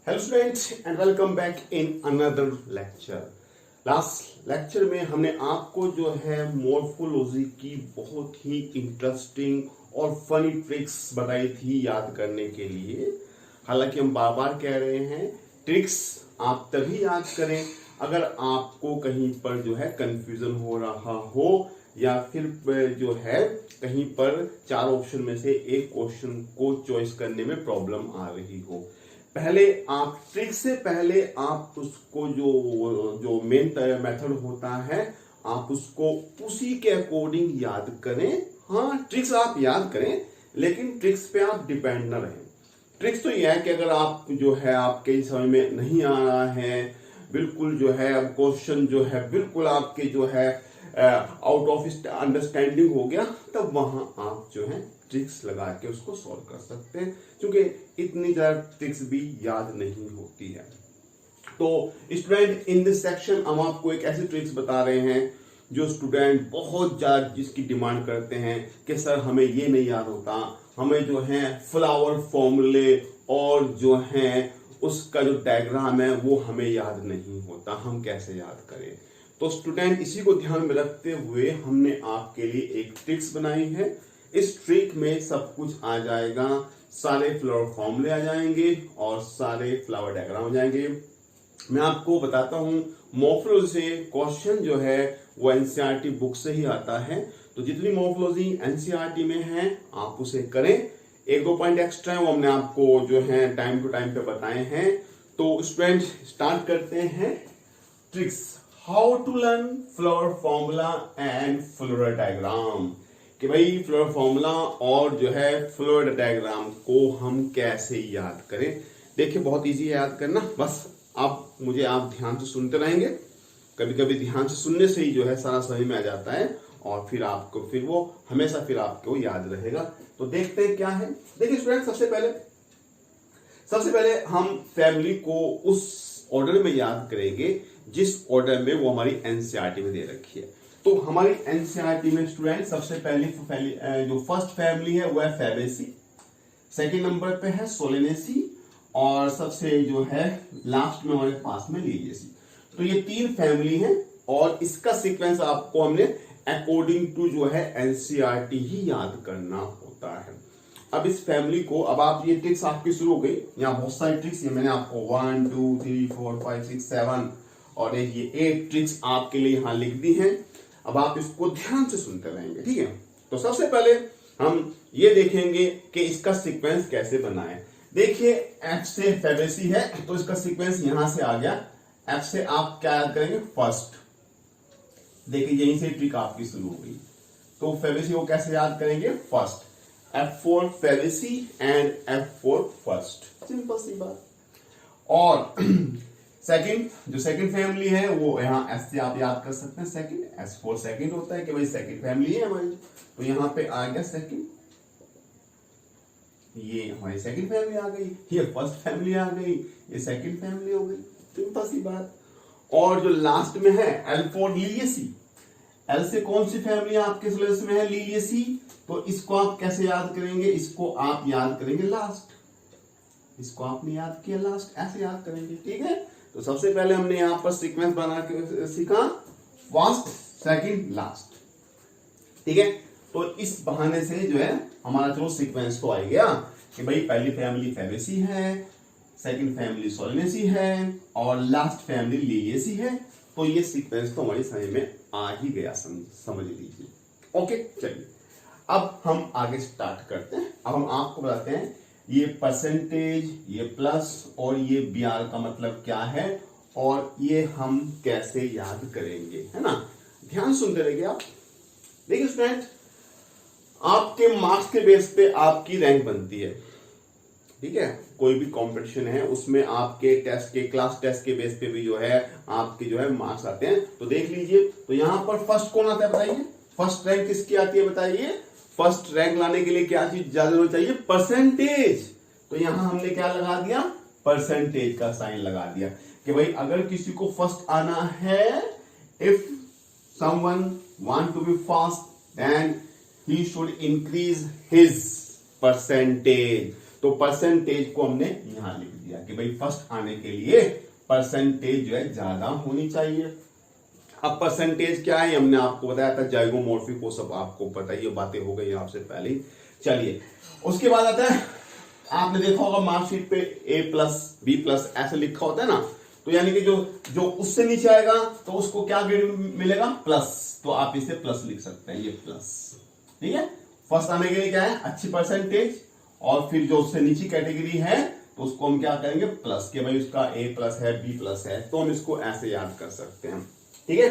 Hello students and welcome back in another lecture. Last lecture में हमने आपको जो है मॉर्फोलॉजी की बहुत ही इंटरेस्टिंग और फनी ट्रिक्स बताई थी याद करने के लिए। हालांकि हम बार बार कह रहे हैं ट्रिक्स आप तभी याद करें अगर आपको कहीं पर जो है कंफ्यूजन हो रहा हो या फिर जो है कहीं पर चार ऑप्शन में से एक क्वेश्चन को चॉइस करने में प्रॉब्लम आ रही हो। पहले आप ट्रिक से पहले आप उसको जो मेन मेथड होता है आप उसको उसी के अकॉर्डिंग याद करें। हाँ, ट्रिक्स आप याद करें लेकिन ट्रिक्स पे आप डिपेंड ना रहें। ट्रिक्स तो यह है कि अगर आप जो है आपके समझ में नहीं आ रहा है, बिल्कुल जो है अब क्वेश्चन जो है बिल्कुल आपके जो है आउट ऑफ अंडरस्टैंडिंग हो गया, तब वहां आप जो है ट्रिक्स लगा के उसको सॉल्व कर सकते हैं, क्योंकि इतनी ज्यादा ट्रिक्स भी याद नहीं होती है। तो स्टूडेंट इन दिस सेक्शन हम आपको एक ऐसी ट्रिक्स बता रहे हैं जो स्टूडेंट बहुत ज्यादा जिसकी डिमांड करते हैं कि सर हमें ये नहीं याद होता, हमें जो है फ्लावर फॉर्मूले और जो है उसका जो डायग्राम है वो हमें याद नहीं होता, हम कैसे याद करें। तो स्टूडेंट इसी को ध्यान में रखते हुए हमने आपके लिए एक ट्रिक्स बनाई है। इस ट्रिक में सब कुछ आ जाएगा, सारे फ्लावर फॉर्मूले आ जाएंगे और सारे फ्लावर डायग्राम आ जाएंगे। मैं आपको बताता हूं मॉर्फोलॉजी से क्वेश्चन जो है वो एनसीईआरटी बुक से ही आता है, तो जितनी मॉर्फोलॉजी एनसीईआरटी में है आप उसे करें। एक दो पॉइंट एक्स्ट्रा है वो हमने आपको जो है टाइम टू टाइम पे बताए हैं। तो स्टूडेंट स्टार्ट करते हैं tricks. How to learn flower formula and floral diagram, कि भाई फ्लोरल फॉर्मूला और जो है फ्लोरल डायग्राम को हम कैसे याद करें। देखिए बहुत इजी है याद करना, बस आप ध्यान से सुनते रहेंगे। कभी कभी ध्यान से सुनने से ही जो है सारा समझ में आ जाता है और फिर वो हमेशा आपको याद रहेगा। तो देखते हैं क्या है। देखिए स्टूडेंट सबसे पहले हम फैमिली को उस ऑर्डर में याद करेंगे जिस ऑर्डर में वो हमारी एनसीईआरटी में दे रखी है। तो हमारी एनसीईआरटी में स्टूडेंट सबसे पहली जो फर्स्ट फैमिली है वो है फैबेसी, सेकंड नंबर पे है सोलेनेसी और सबसे जो है लास्ट में हमारे पास में लिलियेसी। तो ये तीन फैमिली है और इसका सीक्वेंस आपको हमने अकॉर्डिंग टू जो है एनसीईआरटी ही याद करना होता है। अब इस फैमिली को अब आप ये ट्रिक्स आपकी शुरू हो गई, यहाँ बहुत सारी ट्रिक्स, ये मैंने आपको 1 2 3 4 5 6 7 और ये 8 ट्रिक्स आपके लिए यहाँ लिख दी हैं। अब आप इसको ध्यान से सुनते रहेंगे, ठीक है। तो सबसे पहले हम ये देखेंगे कि इसका सीक्वेंस कैसे बनाएं। देखिए एफ से फैबेसी है तो इसका सीक्वेंस यहां से आ गया। एफ से आप क्या याद करेंगे, फर्स्ट। देखिए यहीं से ट्रिक आपकी शुरू हो गई। तो फैबेसी को कैसे याद करेंगे, फर्स्ट। F4 फैबेसी एंड F4 फर्स्ट, सिंपल सी बात। और जो सेकंड फैमिली है वो यहाँ एस से आप याद कर सकते हैं, सेकंड। S4 सेकंड होता है कि भाई सेकंड फैमिली है हमारी, तो यहाँ पे आ गया सेकंड, ये हमारी सेकंड फैमिली आ गई, ये फर्स्ट फैमिली आ गई, ये सेकंड फैमिली हो गई, सिंपल सी बात। और जो लास्ट में है L4 लिलियेसी, एल से कौन सी फैमिली आपके सिलेबस में है, लिलियेसी, तो इसको आप कैसे याद करेंगे, इसको आप याद करेंगे लास्ट। इसको आपने याद किया लास्ट, ऐसे याद करेंगे, ठीक है। तो सबसे पहले हमने यहां पर सीक्वेंस बना के सीखा, फर्स्ट सेकंड लास्ट, ठीक है। तो इस बहाने से जो है हमारा चलो सीक्वेंस तो आ गया कि भाई पहली फैमिली फैबेसी है, सेकंड फैमिली सोलेनेसी है और लास्ट फैमिली लिलियेसी है। तो ये सीक्वेंस तो हमारी समझ में आ ही गया, समझ लीजिए। ओके चलिए अब हम आगे स्टार्ट करते हैं। अब हम आपको बताते हैं ये परसेंटेज, ये प्लस और ये BR का मतलब क्या है और ये हम कैसे याद करेंगे, है ना। ध्यान सुनते रहिए आप। देखिए स्टूडेंट आपके मार्क्स के बेस पे आपकी रैंक बनती है, ठीक है। कोई भी कंपटीशन है उसमें आपके टेस्ट के क्लास टेस्ट के बेस पे भी जो है आपके जो है मार्क्स आते हैं। तो देख लीजिए, तो यहां पर फर्स्ट कौन आता है बताइए, फर्स्ट रैंक किसकी आती है बताइए। फर्स्ट रैंक लाने के लिए क्या चीज ज्यादा होनी चाहिए, परसेंटेज। तो यहां हमने क्या लगा दिया, परसेंटेज का साइन लगा दिया कि भाई अगर किसी को फर्स्ट आना है, if someone want to be first then he should increase his percentage. तो परसेंटेज को हमने यहां लिख दिया। दिया कि भाई फर्स्ट आने के लिए परसेंटेज जो है ज्यादा होनी चाहिए। अब परसेंटेज क्या है हमने आपको बताया था, जाइगोमॉर्फिक, वो सब आपको पता ही, बातें हो गई आपसे पहले ही। चलिए उसके बाद आता है, आपने देखा होगा मार्कशीट पे A+B+ ऐसे लिखा होता है ना, तो यानी कि जो उससे नीचे आएगा तो उसको क्या ग्रेड मिलेगा, प्लस, तो आप इसे प्लस लिख सकते हैं, ये प्लस, ठीक है। फर्स्ट आने के लिए क्या है, अच्छी परसेंटेज, और फिर जो उससे नीचे कैटेगरी है तो उसको हम क्या करेंगे, प्लस, के भाई उसका A+ है, B+ है, तो हम इसको ऐसे याद कर सकते हैं, ठीक है।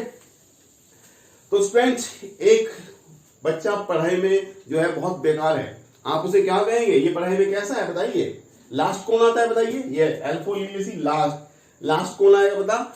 तो स्टूडेंट्स, एक बच्चा पढ़ाई में जो है बहुत बेकार है, आप उसे क्या कहेंगे, ये पढ़ाई में कैसा है बताइए, लास्ट कौन आता है बताइए, ये L4 लिटरेसी लास्ट कौन आएगा बता,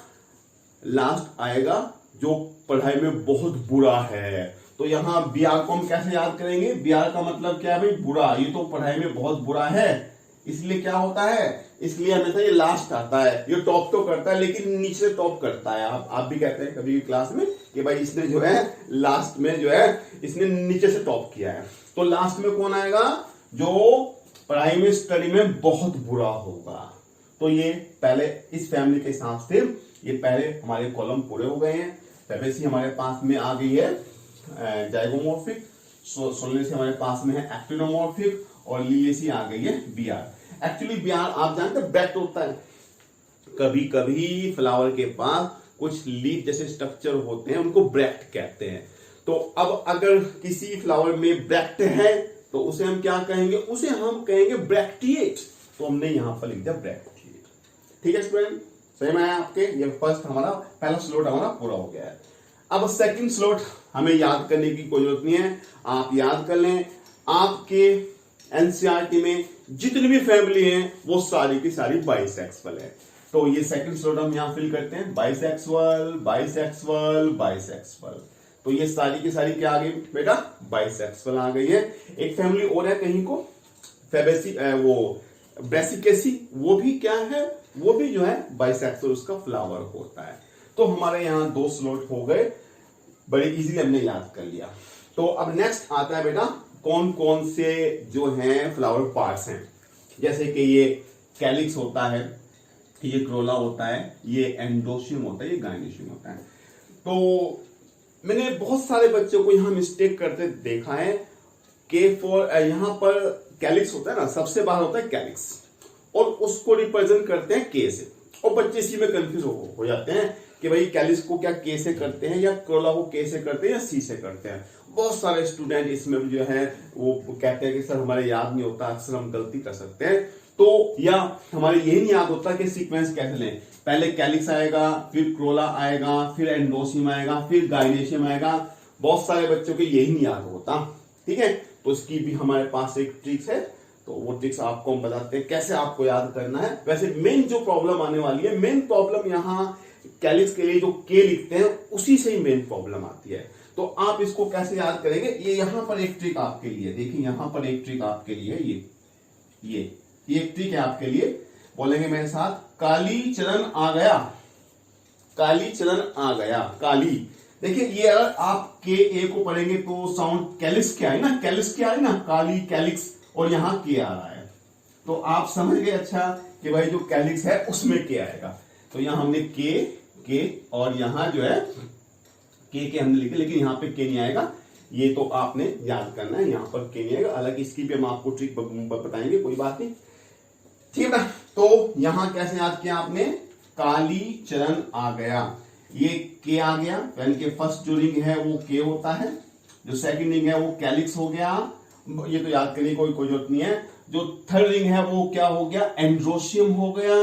लास्ट आएगा जो पढ़ाई में बहुत बुरा है। तो यहां BR को हम कैसे याद करेंगे, BR का मतलब क्या है भाई, बुरा, ये तो पढ़ाई में बहुत बुरा है, इसलिए क्या होता है, इसलिए हमेशा ये लास्ट आता है। ये टॉप तो करता है लेकिन नीचे टॉप करता है। आप भी कहते हैं कभी क्लास में कि भाई इसने जो है लास्ट में जो है इसने नीचे से टॉप किया है। तो लास्ट में कौन आएगा, जो पढ़ाई में स्टडी में बहुत बुरा होगा। तो ये पहले इस फैमिली के हिसाब से ये पहले हमारे कॉलम पूरे हो गए हैं। फैबेसी हमारे पास में आ गई है जाइगोमॉर्फिक, सोलेनेसी हमारे पास में है एक्टिनोमॉर्फिक, और लिलिएसी आ गई है BR। एक्चुअली BR आप जानते हैं ब्रैक्ट होता है, कभी कभी फ्लावर के पास कुछ लीफ जैसे स्ट्रक्चर होते हैं, उनको ब्रैक्ट कहते हैं। तो अब अगर किसी फ्लावर में ब्रैक्ट है तो उसे हम क्या कहेंगे, उसे हम कहेंगे ब्रैक्टिएट। तो हमने यहां पर लिख दिया ब्रैक्टिएट, ठीक है स्टूडेंट, सही में आया आपके। ये फर्स्ट हमारा पहला स्लॉट हमारा पूरा हो गया है। अब सेकंड स्लॉट हमें याद करने की कोई जरूरत नहीं है, आप याद कर लें। आपके एनसीईआरटी में जितनी भी फैमिली हैं वो सारी की सारी बाइसेक्सुअल है। तो ये सेकंड स्लॉट हम यहां फिल करते हैं, बाइसेक्सुअल बाइसेक्सुअल बाइसेक्सुअल। तो ये सारी की सारी क्या आ गई बेटा, बाइसेक्सुअल आ गई है। एक फैमिली और है कहीं को, फेबेसी, वो ब्रेसिकेसी, वो भी क्या है, वो भी जो है बाइसेक्सुअल उसका फ्लावर होता है। तो हमारे यहाँ 2 स्लॉट हो गए, बड़े इजीली हमने याद कर लिया। तो अब नेक्स्ट आता है बेटा, कौन कौन से जो हैं फ्लावर पार्ट्स हैं, जैसे कि ये कैलिक्स होता है, ये क्रोला होता है, ये एंडोशियम होता है, ये गाइनोशियम होता है। तो मैंने बहुत सारे बच्चों को यहाँ मिस्टेक करते देखा है कि यहाँ पर कैलिक्स होता है ना, सबसे बाहर होता है कैलिक्स, और उसको रिप्रेजेंट करते हैं K से, और बच्चे इसी में कंफ्यूज हो जाते हैं कि भाई कैलिक्स को क्या K से करते हैं, या क्रोला को K से करते हैं, या C से करते हैं। बहुत सारे स्टूडेंट इसमें जो है वो कहते हैं कि सर हमारे याद नहीं होता, अक्सर हम गलती कर सकते हैं। तो या हमारे यही नहीं याद होता कि सीक्वेंस कैसे लें, पहले कैलिक्स आएगा, फिर क्रोला आएगा, फिर एंडोशियम आएगा, फिर गाइनेशियम आएगा। बहुत सारे बच्चों को यही नहीं याद होता, ठीक है। तो इसकी भी हमारे पास एक ट्रिक्स है, तो वो ट्रिक्स आपको हम बताते हैं कैसे आपको याद करना है। वैसे मेन जो प्रॉब्लम आने वाली है, मेन प्रॉब्लम यहाँ कैलिक्स के लिए जो K लिखते हैं उसी से ही मेन प्रॉब्लम आती है। तो आप इसको कैसे याद करेंगे, ये यहां पर एक ट्रिक आपके लिए, देखिए यहां पर एक ट्रिक आपके लिए, ये एक ट्रिक है आपके लिए, बोलेंगे मेरे साथ, काली चरण आ गया, काली चरण आ गया, काली। देखिए ये अगर आप KA को पढ़ेंगे तो साउंड कैलिक्स क्या है ना, कैलिक्स क्या है ना, काली कैलिक्स, और यहाँ K आ रहा है, तो आप समझ गए अच्छा कि भाई जो कैलिक्स है उसमें K आएगा। तो यहाँ हमने K और यहाँ जो है K हमने लिखे, लेकिन यहाँ पे K नहीं आएगा, ये तो आपने याद करना है, यहाँ पर K नहीं आएगा। अलग इसकी पे हम आपको ट्रिक बताएंगे, कोई बात नहीं, ठीक है। तो यहाँ कैसे याद किया आपने, काली चरण आ गया, ये K आ गया, यानी कि फर्स्ट जो रिंग है वो K होता है, जो सेकंड रिंग है वो कैलिक्स हो गया, ये तो याद करने की कोई जरूरत नहीं है। जो थर्ड रिंग है वो क्या हो गया, एंड्रोशियम हो गया,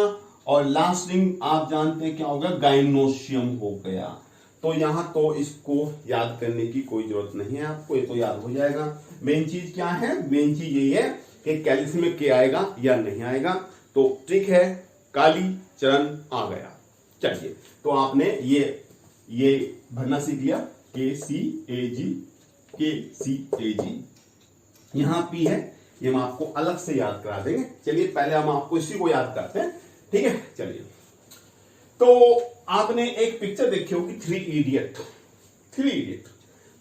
और लास्ट रिंग आप जानते हैं क्या हो गया, गाइनोशियम हो गया। तो यहां तो इसको याद करने की कोई जरूरत नहीं है आपको, ये तो याद हो जाएगा। मेन चीज क्या है, मेन चीज यही है कि कैलिक्स में K आएगा या नहीं आएगा। तो ट्रिक है, काली चरण आ गया। चलिए, तो आपने ये भरना सीख लिया, KCAG, यहां P है, ये हम आपको अलग से याद करा देंगे। चलिए पहले हम आपको इसी को याद करते हैं, ठीक है। चलिए, तो आपने एक पिक्चर देखी होगी, 3 इडियट।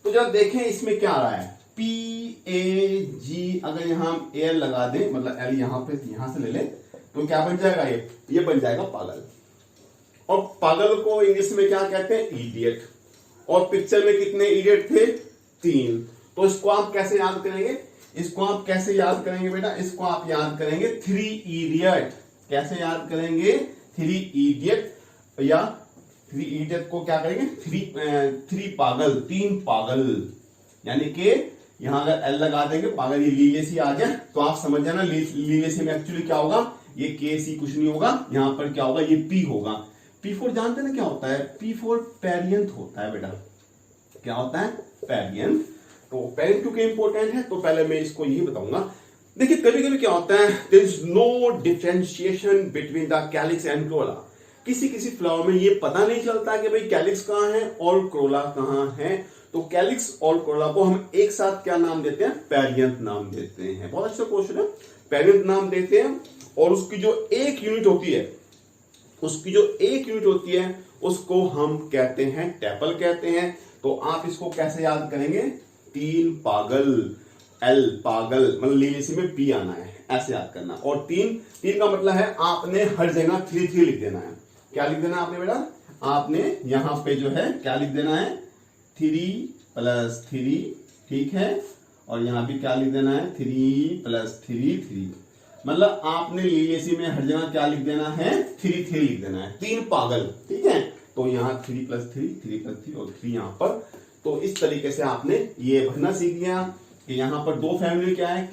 तो जब देखें इसमें क्या आ रहा है, PAG, अगर यहां हम एयर लगा दें, मतलब L यहां से ले लें, तो क्या बन जाएगा, ये बन जाएगा पागल। और पागल को इंग्लिश में क्या कहते हैं, इडियट। और पिक्चर में कितने इडियट थे, 3। तो इसको आप कैसे याद करेंगे, इसको आप कैसे याद करेंगे बेटा, इसको आप याद करेंगे 3 इडियट। कैसे याद करेंगे, 3 इडियट, या 3 इडियट को क्या करेंगे, 3 पागल, 3 पागल। यानी कि यहां अगर एल लगा देंगे, पागल ये लीलेसी आ जाए तो आप समझ जाना लीलेसी में एक्चुअली क्या होगा, ये के सी कुछ नहीं होगा, यहां पर क्या होगा, ये पी होगा। P4 जानते हैं ना क्या होता है, P4 पेरियंथ होता है बेटा। क्या होता है, पेरियंथ। तो पेरियंथ क्योंकि इंपॉर्टेंट है, तो पहले मैं इसको यही बताऊंगा। देखिए कभी कभी क्या होता है, there is no differentiation between the calyx and corolla. किसी किसी फ्लावर में ये पता नहीं चलता कि भाई कैलिक्स कहाँ है और क्रोला कहाँ है। तो कैलिक्स और क्रोला को हम एक साथ क्या नाम देते हैं, पेरियंथ नाम देते हैं। बहुत अच्छा क्वेश्चन है, पेरियंथ नाम देते हैं। और उसकी जो एक यूनिट होती है, उसको हम कहते हैं टैपल कहते हैं। तो आप इसको कैसे याद करेंगे, 3 पागल, एल पागल, मतलब लीलेसी में पी आना है, ऐसे याद करना। और 3 का मतलब है आपने हर जगह 3 लिख देना है। क्या लिख देना है आपने बेटा, आपने यहां पे जो है क्या लिख देना है, 3 + 3, ठीक है। और यहां भी क्या लिख देना है, 3 + 3। मतलब आपने लीलेसी में हर जगह क्या लिख देना है, 3 लिख देना है, 3 पागल, ठीक है। तो यहाँ 3 + 3 और 3 यहाँ पर। तो इस तरीके से आपने ये भरना सीख लिया कि यहाँ पर 2 फैमिली क्या है,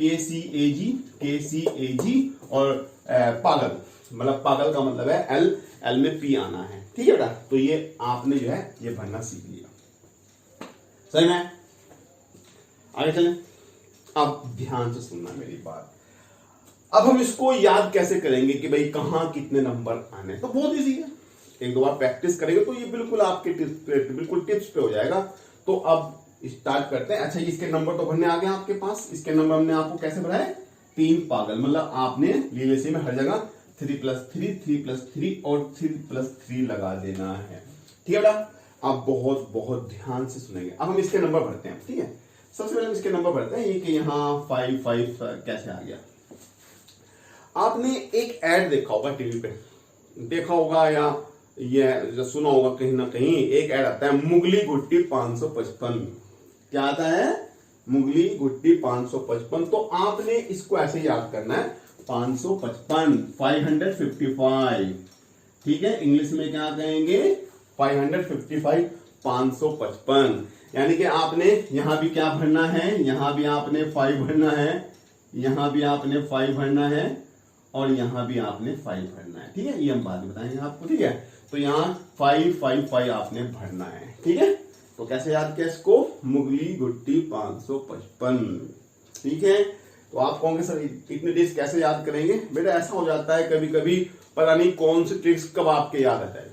KCAG और पागल। मतलब पागल का मतलब है एल में पी आना है, ठीक है बेटा। तो ये आपने जो है ये भरना सीख लिया, सही में। आगे चलें, अब ध्यान से सुनना मेरी बात। अब हम इसको याद कैसे करेंगे कि भाई कहां कितने नंबर आने, तो बहुत इजी है, 1-2 बार प्रैक्टिस करेंगे तो ये बिल्कुल आपके टिप्स पे हो जाएगा। तो अब स्टार्ट करते हैं। अच्छा, इसके नंबर तो भरने आ गए आपके पास। इसके नंबर हमने आपको कैसे भरा है, 3 पागल। मतलब आपने लीलेसी में हर जगह 3 + 3 और 3 + 3 लगा देना है, ठीक है बेटा। आप बहुत बहुत ध्यान से सुनेंगे। अब हम इसके नंबर भरते हैं, ठीक है। सबसे पहले हम इसके नंबर भरते हैं। ये कि यहाँ 5 कैसे आ गया। आपने एक ऐड देखा होगा टीवी पे, देखा होगा या ये सुना होगा कहीं ना कहीं, एक ऐड आता है, मुगली गुट्टी 555। क्या आता है, मुगली गुट्टी 555। तो आपने इसको ऐसे याद करना है, 555, 555, ठीक है। इंग्लिश में क्या कहेंगे, 555, 555। यानी कि आपने यहां भी क्या भरना है, यहां भी आपने 5 भरना है, यहां भी आपने 5 भरना है, और यहां भी आपने 5 भरना है, ठीक है। ये हम बाद में बताएंगे आपको, ठीक है। तो यहाँ 5 5 5 आपने भरना है, ठीक है। तो कैसे याद किया इसको, मुगली गुट्टी 555, ठीक है। तो आप कहोगे सर इतने ट्रिक्स कैसे याद करेंगे। बेटा ऐसा हो जाता है कभी कभी, पता नहीं कौन सी ट्रिक्स कब आपके याद आता है।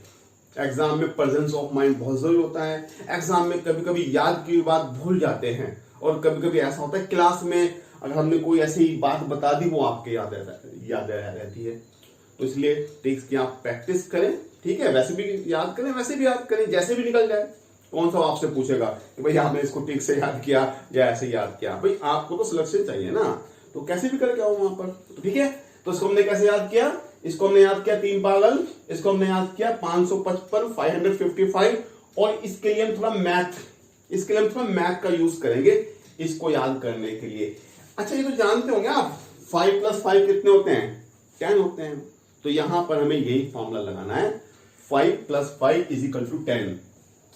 एग्जाम में प्रेजेंस ऑफ माइंड बहुत जरूरी होता है। एग्जाम में कभी कभी याद की बात भूल जाते हैं, और कभी कभी ऐसा होता है क्लास में अगर हमने कोई ऐसी बात बता दी वो आपके याद रहती है। तो इसलिए ट्रिक्स की आप प्रैक्टिस करें, ठीक है। वैसे भी याद करें, वैसे भी याद करें, जैसे भी निकल जाए। कौन सा आपसे पूछेगा कि भाई आपने इसको ठीक से याद किया या ऐसे याद किया। भाई आपको तो सिलेक्शन चाहिए ना, तो कैसे भी करके आओ वहां पर, ठीक है। तो इसको हमने कैसे याद किया, इसको हमने याद किया 3 पागल, इसको हमने याद किया 555, 555। और इसके लिए हम थोड़ा मैथ का यूज करेंगे इसको याद करने के लिए। अच्छा, ये तो जानते होंगे आप, 5 + 5 कितने होते हैं, 10 होते हैं। तो यहां पर हमें यही फॉर्मूला लगाना है, 5 + 5 = 10।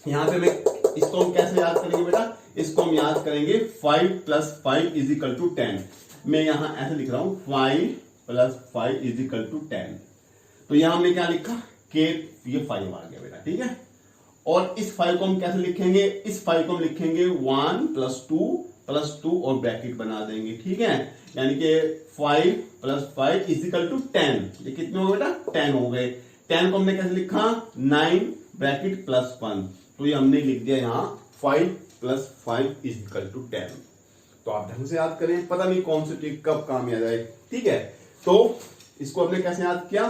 यहां पे मैं इसको हम कैसे याद करेंगे बेटा, इसको हम याद करेंगे 5 + 5 = 10। मैं यहां ऐसे लिख रहा हूं 5 + 5 = 10। तो यहां हमने क्या लिखा, के ये 5 आ गया बेटा, ठीक है। और इस 5 को हम कैसे लिखेंगे, इस 5 को हम लिखेंगे 1 + 2 और ब्रैकेट बना देंगे, ठीक है। यानी कि 5 + 5 = 10। ये कितने हो गए बेटा, 10 हो गए। 10 को हमने कैसे लिखा, 9 ब्रैकेट +1। तो ये हमने लिख दिया यहाँ 5 + 5 = 10। तो आप ढंग से याद करें, पता नहीं कौन सी ट्रिक कब काम आ जाए, ठीक है। तो इसको हमने कैसे याद किया,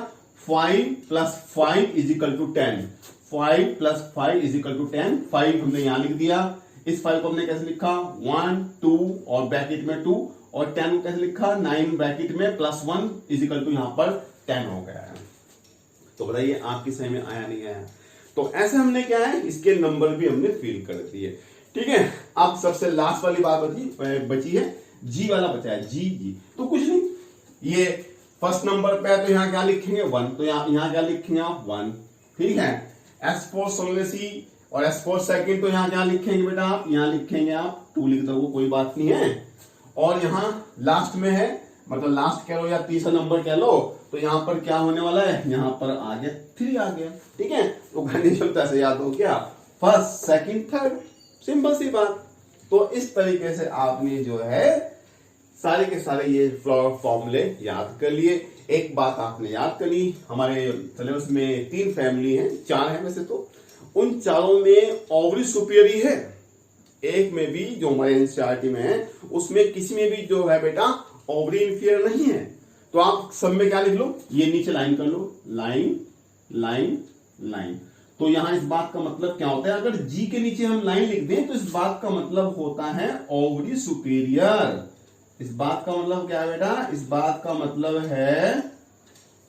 5 + 5 = 10। 5 + 5 = 10। 5 हमने यहां लिख दिया। इस 5 को हमने कैसे लिखा, 1 2 और ब्रैकेट में 2। और 10 को कैसे लिखा, 9 ब्रैकेट में +1 = यहां पर 10 हो गया है। तो बताइए आपकी सही में आया नहीं आया। तो ऐसे हमने क्या है, इसके नंबर भी हमने फिल कर दिए। ठीक है, अब सबसे लास्ट वाली बात बची है, जी वाला बचा है, जी। तो कुछ नहीं, ये फर्स्ट नंबर पे है तो यहाँ क्या लिखेंगे 1, तो यहाँ क्या लिखेंगे आप 1। ठीक है, एस फॉर सोलेसी और एस फॉर सेकेंड, तो यहाँ क्या लिखेंगे बेटा आप, यहाँ लिखेंगे आप 2 लिख दो, कोई बात नहीं है। और यहाँ लास्ट में है, मतलब लास्ट कह लो या तीसरा नंबर कह लो, तो यहाँ पर क्या होने वाला है, यहाँ पर आ गया 3 आ गया। ठीक है, तो कंडीशन तो ऐसे याद हो गया, फर्स्ट सेकंड थर्ड, सिंपल सी बात। तो इस तरीके से आपने जो है सारे के सारे ये फॉर्मूले याद कर लिए। एक बात आपने याद कर ली, हमारे सिलेबस में 3 फैमिली है, 4 है वैसे तो, उन चारों में ओवरी सुपीरियर ही है। एक में भी जो हमारे एनसीईआरटी में है उसमें किसी में भी जो है बेटा ओवरी इंफीरियर नहीं है। तो आप सब में क्या लिख लो, ये नीचे लाइन कर लो, लाइन लाइन लाइन। तो यहां इस बात का मतलब क्या होता है, अगर जी के नीचे हम लाइन लिख दें तो इस बात का मतलब होता है ओवरी सुपीरियर। इस बात का मतलब क्या है बेटा, इस बात का मतलब है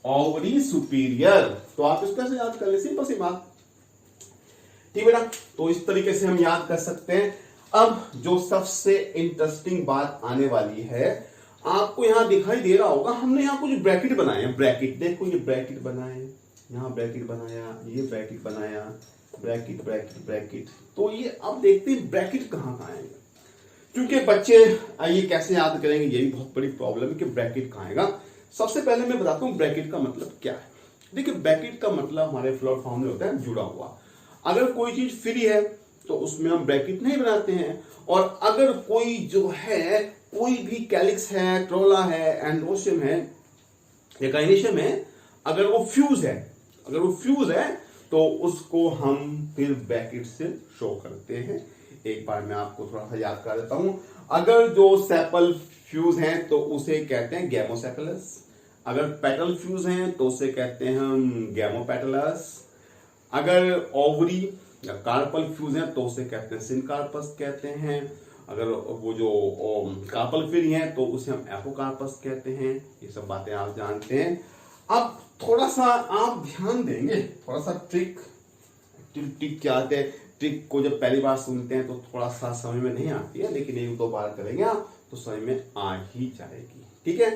ओवरी सुपीरियर। तो आप इसको कैसे याद कर ले, सिंपल सी बात। ठीक बेटा, तो इस तरीके से हम याद कर सकते हैं। अब जो सबसे इंटरेस्टिंग बात आने वाली है, आपको यहां दिखाई दे रहा होगा हमने यहां कुछ ब्रैकेट बनाए हैं। ब्रैकेट देखो, ये ब्रैकेट बनाए, यहां ब्रैकेट बनाया, ये ब्रैकेट बनाया, ब्रैकेट ब्रैकेट ब्रैकेट। तो ये अब देखते हैं ब्रैकेट कहां आएगा, क्योंकि बच्चे ये कैसे याद करेंगे, ये भी बहुत बड़ी प्रॉब्लम है कि ब्रैकेट कहां आएगा। सबसे पहले मैं बताता हूं ब्रैकेट का मतलब क्या है। देखिए, ब्रैकेट का मतलब हमारे फ्लोर फॉर्म में होता है जुड़ा हुआ। अगर कोई चीज फ्री है तो उसमें हम ब्रैकेट नहीं बनाते हैं, और अगर कोई जो है कोई भी कैलिक्स है, ट्रोला है, एंडोशियम है या काइनेशियम है, अगर वो फ्यूज है तो उसको हम फिर ब्रैकेट से शो करते हैं। एक बार मैं आपको थोड़ा सा याद कर देता हूं। अगर जो सेपल फ्यूज हैं तो उसे कहते हैं गैमोसेपलस, अगर पेटल फ्यूज हैं तो उसे कहते हैं हम गैमोपेटलस, अगर ओवरी या कार्पल फ्यूज है तो उसे कहते हैं सिनकार्पस कहते हैं, अगर वो जो कार्पल फ्री है तो उसे हम एपोकार्पस कहते हैं। ये सब बातें आप जानते हैं। अब थोड़ा सा आप ध्यान देंगे, थोड़ा सा ट्रिक क्या आते हैं, ट्रिक को जब पहली बार सुनते हैं तो थोड़ा सा समझ में नहीं आती है, लेकिन 1-2 बार करेंगे आप तो समझ में आ ही जाएगी। ठीक है,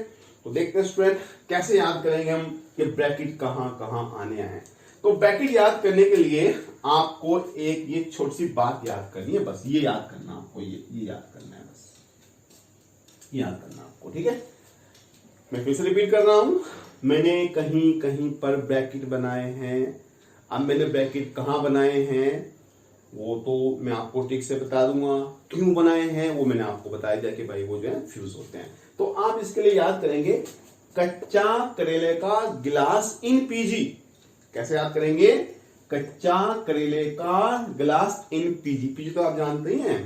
तो देखते हैं स्टूडेंट कैसे याद करेंगे हम कि ब्रैकेट कहां कहां आने हैं। तो ब्रैकेट याद करने के लिए आपको एक ये छोटी सी बात याद करनी है, बस ये याद करना आपको, ये याद करना है, बस याद करना आपको। ठीक है, मैं फिर से रिपीट कर रहा हूं, मैंने कहीं कहीं पर ब्रैकेट बनाए हैं। अब मैंने ब्रैकेट कहां बनाए हैं वो तो मैं आपको ठीक से बता दूंगा, क्यों बनाए हैं वो मैंने आपको बता दिया कि भाई वो जो है फ्यूज होते हैं। तो आप इसके लिए याद करेंगे, कच्चा करेले का गिलास इन पीजी। कैसे याद करेंगे, कच्चा करेले का गिलास इन पीजी। पीजी तो आप जानते ही हैं,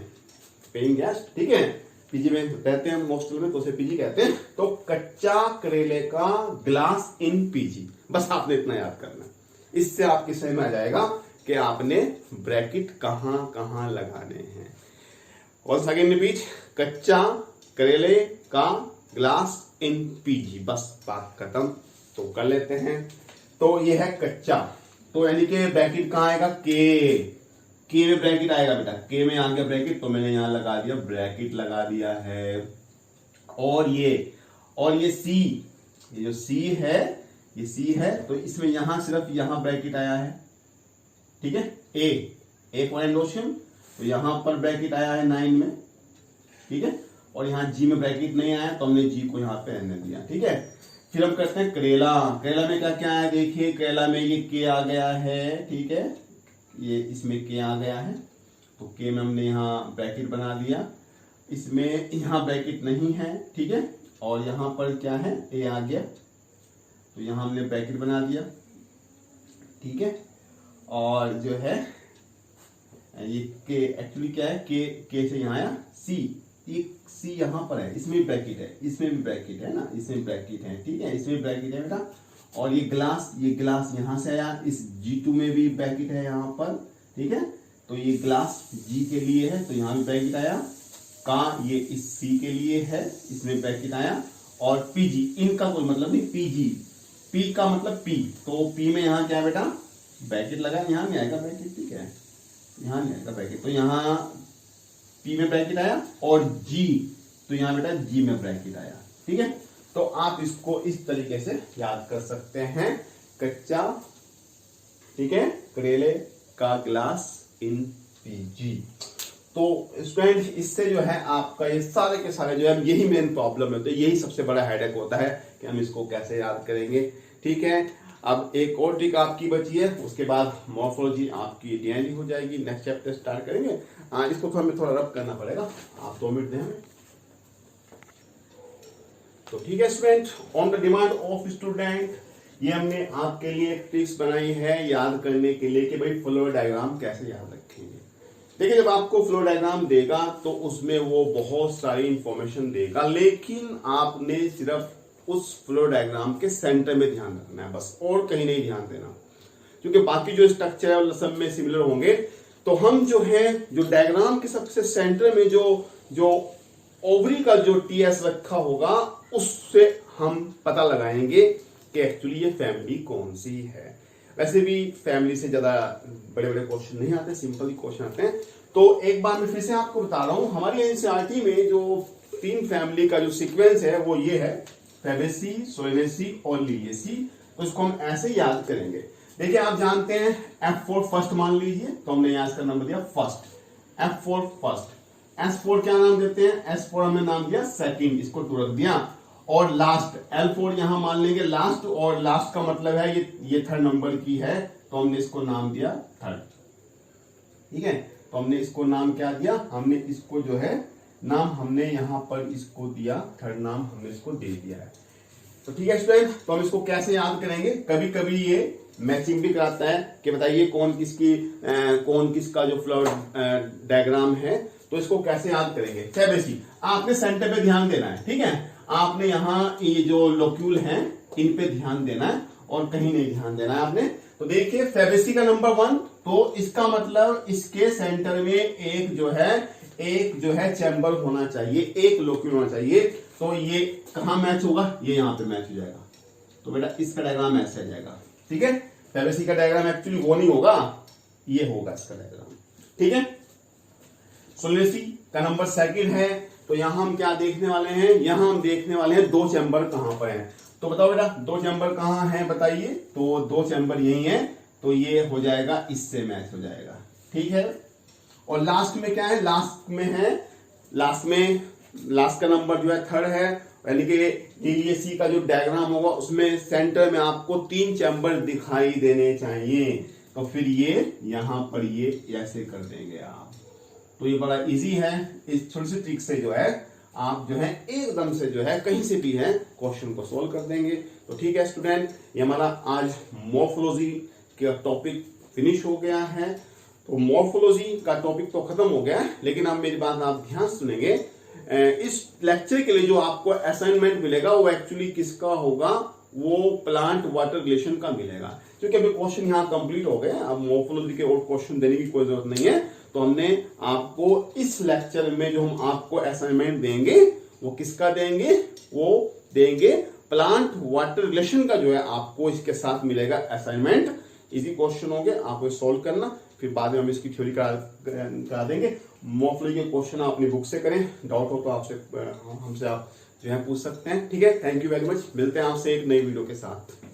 पेइंग गेस्ट। ठीक है, पीजी में रहते हैं हॉस्टल में तो उसे पीजी कहते हैं। तो कच्चा करेले का गिलास इन पीजी, बस आपने इतना याद करना है। इससे आपकी समझ में आ जाएगा कि आपने ब्रैकेट कहां कहां लगाने हैं। और सेकेंड रिपीट, कच्चा करेले का गिलास इन पीजी, बस बात खत्म। तो कर लेते हैं। तो ये है कच्चा, तो यानी कि ब्रैकेट कहां आएगा, के में ब्रैकेट आएगा बेटा, के में आ गया ब्रैकेट, तो मैंने यहां लगा दिया, ब्रैकेट लगा दिया है। और ये सी, ये जो सी है, ये सी है, तो इसमें यहां सिर्फ यहां ब्रैकेट आया है। ठीक है, ए फॉर एंडोशियम, तो यहां पर ब्रैकेट आया है 9 में। ठीक है, और यहां जी में ब्रैकेट नहीं आया तो हमने जी को यहां पे रहने दिया। ठीक है, फिर हम करते हैं करेला। करेला में क्या क्या है, देखिए करेला में ये के आ गया है। ठीक है, ये इसमें के आ गया है, तो के में हमने यहाँ ब्रैकेट बना दिया। इसमें यहाँ ब्रैकेट नहीं है। ठीक है, और यहाँ पर क्या है, ए आ गया, तो यहाँ हमने ब्रैकेट बना दिया। ठीक है, और जो है ये के एक्चुअली क्या है, के से यहाँ आया सी, एक सी यहाँ पर है, इसमें भी ब्रैकेट है, इसमें भी ब्रैकेट है ना, इसमें ब्रैकेट है। ठीक है, इसमें ब्रैकेट है बेटा। और ये गिलास यहाँ से आया, इस G2 में भी ब्रैकेट है यहाँ पर। ठीक है, तो ये गिलास G के लिए है तो यहाँ भी ब्रैकेट आया, का ये इस C के लिए है, इसमें ब्रैकेट आया। और PG, इनका कोई मतलब नहीं, PG पी का मतलब पी, तो पी में यहाँ क्या है बेटा, ब्रैकेट लगा, यहाँ नहीं आएगा ब्रैकेट, ठीक है, यहाँ नहीं आएगा ब्रैकेट, तो यहाँ पी में ब्रैकेट आया, और जी तो यहाँ बेटा जी में ब्रैकेट आया, ठीक है। तो आप इसको इस तरीके से याद कर सकते हैं, कच्चा, ठीक है, करेले का गिलास इन पीजी। तो स्टूडेंट इससे जो है आपका ये सारे के सारे जो है यही मेन प्रॉब्लम है, तो यही सबसे बड़ा हेडेक होता है कि हम इसको कैसे याद करेंगे, ठीक है। अब एक और ट्रिक आपकी बची है, उसके बाद मॉर्फोलॉजी आपकी डीएनडी हो जाएगी, नेक्स्ट चैप्टर स्टार्ट करेंगे। इसको हमें थोड़ा रब करना पड़ेगा, आप 2 मिनट दें हमें। तो ठीक है student, on the demand of student ये हमने आपके लिए ट्रिक्स बनाई है याद करने के लिए कि भाई फ्लो डायग्राम कैसे याद रखेंगे। देखिए जब आपको फ्लो डायग्राम देगा तो उसमें वो बहुत सारी इंफॉर्मेशन देगा, लेकिन आपने सिर्फ उस फ्लो डायग्राम के सेंटर में ध्यान रखना है बस, और कहीं नहीं ध्यान देना, क्योंकि बाकी जो स्ट्रक्चर है सब में सिमिलर होंगे। तो हम जो है जो डायग्राम के सबसे सेंटर में जो ओवरी का जो टीएस रखा होगा उससे हम पता लगाएंगे कि एक्चुअली ये फैमिली कौन सी है। वैसे भी फैमिली से ज्यादा बड़े बड़े क्वेश्चन नहीं आते, सिंपल ही क्वेश्चन आते हैं। तो एक बार मैं फिर से आपको बता रहा हूं, हमारी एनसीईआरटी में जो 3 फैमिली का जो सीक्वेंस है वो ये है, फैबेसी, सोलेनेसी और लिलिएसी। तो इसको हम ऐसे याद करेंगे। देखिए आप जानते हैं F4 फर्स्ट मान लीजिए, तो हमने यहाँ इसका नाम दिया फर्स्ट, F4 फर्स्ट। S4 क्या नाम देते हैं, S4 हमने नाम दिया सेकंड, इसको 2 रख दिया। और लास्ट L4 यहां मान लेंगे लास्ट, और लास्ट का मतलब है ये 3rd नंबर की है, तो हमने इसको नाम दिया 3rd, ठीक है। तो हमने इसको नाम क्या दिया, हमने इसको जो है नाम हमने यहां पर इसको दिया 3rd नाम हमने इसको दे दिया है। तो ठीक है स्टूडेंट, तो हम इसको कैसे याद करेंगे, कभी कभी ये मैचिंग भी कराता है कि बताइए कौन किसका जो फ्लो डायग्राम है, तो इसको कैसे याद करेंगे। फैबेसी आपने सेंटर पे ध्यान देना है, ठीक है, आपने यहाँ ये जो लोक्यूल हैं इन पे ध्यान देना है और कहीं नहीं ध्यान देना है आपने। तो देखिए फैबेसी का नंबर 1, तो इसका मतलब इसके सेंटर में एक जो है चैम्बर होना चाहिए, एक लोक्यूल होना चाहिए। तो ये कहां मैच होगा, ये यहाँ पे मैच हो जाएगा। तो बेटा इसका डायग्राम ऐसे आ जाएगा, ठीक है। फैबेसी का डायग्राम एक्चुअली वो नहीं होगा, ये होगा इसका डायग्राम, ठीक है। सोलेनेसी का नंबर 2 है, तो यहां हम क्या देखने वाले हैं, यहां हम देखने वाले हैं 2 चैम्बर कहां पर हैं। तो बताओ बेटा 2 चैम्बर कहां हैं बताइए, तो 2 चैम्बर यही हैं, तो ये हो जाएगा, इससे मैच हो जाएगा, ठीक है। और लास्ट में क्या है, लास्ट का नंबर जो है 3rd है, यानी कि लिलिएसी का जो डायग्राम होगा उसमें सेंटर में आपको 3 चैम्बर दिखाई देने चाहिए। तो फिर ये यहां पर ये ऐसे कर देंगे आप। तो ये बड़ा इजी है, इस छोटी सी ट्रिक से जो है आप जो है एकदम से जो है कहीं से भी है क्वेश्चन को सोल्व कर देंगे। तो ठीक है स्टूडेंट, ये हमारा आज मॉर्फोलॉजी का टॉपिक फिनिश हो गया है। तो मॉर्फोलॉजी का टॉपिक तो खत्म हो गया है, लेकिन अब मेरी बात आप ध्यान सुनेंगे। इस लेक्चर के लिए जो आपको असाइनमेंट मिलेगा वो एक्चुअली किसका होगा, वो प्लांट वाटर रिलेशन का मिलेगा, क्योंकि अभी क्वेश्चन यहाँ कंप्लीट हो गए, अब मॉर्फोलॉजी के और क्वेश्चन देने की कोई जरूरत नहीं है। तो हमने आपको इस लेक्चर में जो हम आपको असाइनमेंट देंगे वो किसका देंगे, वो देंगे प्लांट वाटर रिलेशन का जो है आपको इसके साथ मिलेगा असाइनमेंट। इजी क्वेश्चन होंगे, आपको सॉल्व करना, फिर बाद में हम इसकी थ्योरी करा देंगे। मॉर्फोलॉजी के क्वेश्चन आप अपनी बुक से करें, डाउट हो तो हमसे आप जो है पूछ सकते हैं, ठीक है। थैंक यू वेरी मच, मिलते हैं आपसे एक नई वीडियो के साथ।